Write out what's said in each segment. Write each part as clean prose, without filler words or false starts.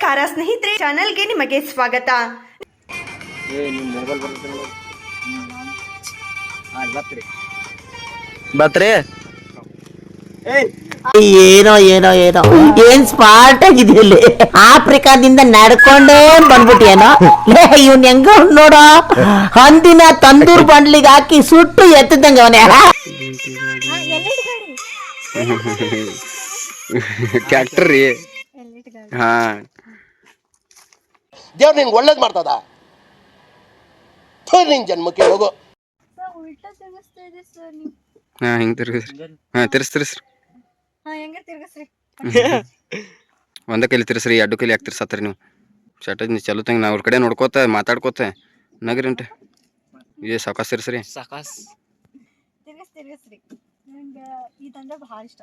ನಮಸ್ಕಾರ ಸ್ನೇಹಿತರೆ, ಚಾನೆಲ್ಗೆ ನಿಮಗೆ ಸ್ವಾಗತ. ಏನೋ ಏನೋ ಏನೋ ಏನ್ ಸ್ಮಾರ್ಟ್ ಆಗಿದೆಯಲ್ಲಿ ಆಫ್ರಿಕಾದಿಂದ ನಡ್ಕೊಂಡೇ ಬಂದ್ಬಿಟ್ಟಿಯೇನೋ. ಇವ್ನ್ ಹೆಂಗ ನೋಡೋ, ಹಂದಿನ ತಂದೂರ್ ಬಂಡ್ಲಿಗೆ ಹಾಕಿ ಸುಟ್ಟು ಎತ್ತದಂಗ ಅವನೇ. ಟ್ರ್ಯಾಕ್ಟರ್ ರೀ. ಹಾ, ದೇವ್ರು ನಿಂಗೆ ಒಳ್ಳೇದು ಮಾಡ್ತದ. ನಿನ್ ಜನ್ಮಕ್ಕೆ ಹೋಗು. ಹಾ ಹಿಂಗ್ ತಿರ್ಗಿಸ್ರಿ. ಹಾ ತಿರ್ಸ್ರಿ. ಒಂದ ಕೈಲಿ ತಿರ್ಸ್ರಿ, ಎರಡು ಕೈಲಿ ಯಾಕೆ ತಿರ್ಸತ್ರಿ ನೀವು? ಶರ್ಟ್ ಚಲೋ ತಂಗ ನಾ ಅವ್ರ ಕಡೆ ನೋಡ್ಕೋತ ಮಾತಾಡ್ಕೋತ ನಗ್ರಿ ಉಂಟೆ. ಏ ಸಾಕಾಸ್ ತಿರ್ಸ್ರಿ. ಸಾಕಾಸ್ ತಿರ್ಗಿಸ್ರಿ. ನಂಗೆ ಇದಂದ್ರೆ ಭಾಳ ಇಷ್ಟ.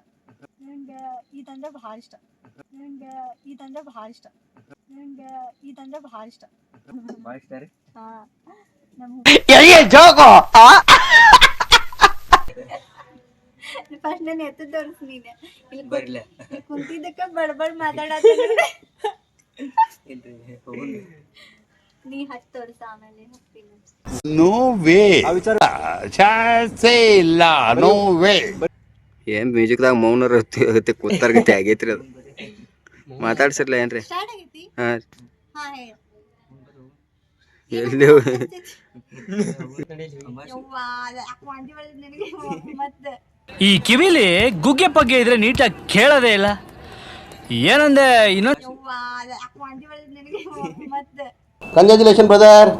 ಫಸ್ಟ್ ನಾನು ಎತ್ತು ತೋರಿಸ್ ನೀನೆ ಇಲ್ಲಿ ಕುಂತಿದ್ದಕ್ಕ ಬಡಬಡ್ ಮಾತಾಡತ್ತ. ನೀ ಹತ್ತು ತೋರಿಸ, ಆಮೇಲೆ ಹೋಗ್ತೀನಿ. ನೋ ವೇ, ಚಾನ್ಸೇ ಇಲ್ಲ. No way. ಏನ್ ಮ್ಯೂಸಿಕ್ದಾಗ ಮೌನರ ಕೂತಾರ್ಗತಿ ಆಗೈತ್ರಿ ಅದು. ಮಾತಾಡ್ಸಿರ್ಲ ಏನ್ರಿ? ಸ್ಟಾರ್ಟ್ ಆಗೈತಿ. ಹಾ ಹಾ ಹೇಳು. ಎಲ್ಲಿ ಮತ್ತೆ ಈ ಕಿವಿಲಿ ಗುಗ್ಗೆ ಪಗ್ಗೆ ಇದ್ರೆ ನೀಟಾಗಿ ಕೇಳೋದೇ ಇಲ್ಲ. ಏನಂದೆ ಇನ್ನೊಂದು ಮತ್ತೆ ಕಂಗ್ರ್ಯಾಚುಲೇಷನ್ ಬ್ರದರ್.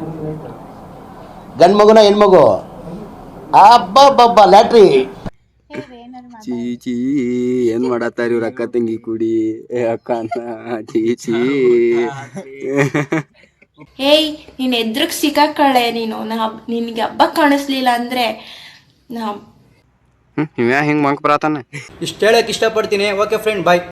ಗಂಡ್ ಮಗುನ ಹೆಣ್ಮಗು? ಅಬ್ಬಬ್ಬಬ್ಬ ಲ್ಯಾಟ್ರಿ. ಚೀ ಚೀ ಏನ್ ಮಾಡತ್ತಾರ ಇವ್ರ ಅಕ್ಕ ತಂಗಿ ಕೂಡಿ? ಅಕ್ಕ ಚೀ ಚೀ. ಏಯ್, ನೀನು ಎದ್ರಿಗೆ ಸಿಕ್ಕಾಕಳೆ ನೀನು. ನಿನಗೆ ಹಬ್ಬ ಕಾಣಿಸ್ಲಿಲ್ಲ ಅಂದ್ರೆ ಇವ್ಯಾ ಹಿಂಗ್ ಮಂಕ್ ಬರತಾನ. ಇಷ್ಟ ಹೇಳಕ್ ಇಷ್ಟಪಡ್ತೀನಿ. ಓಕೆ ಫ್ರೆಂಡ್, ಬಾಯ್.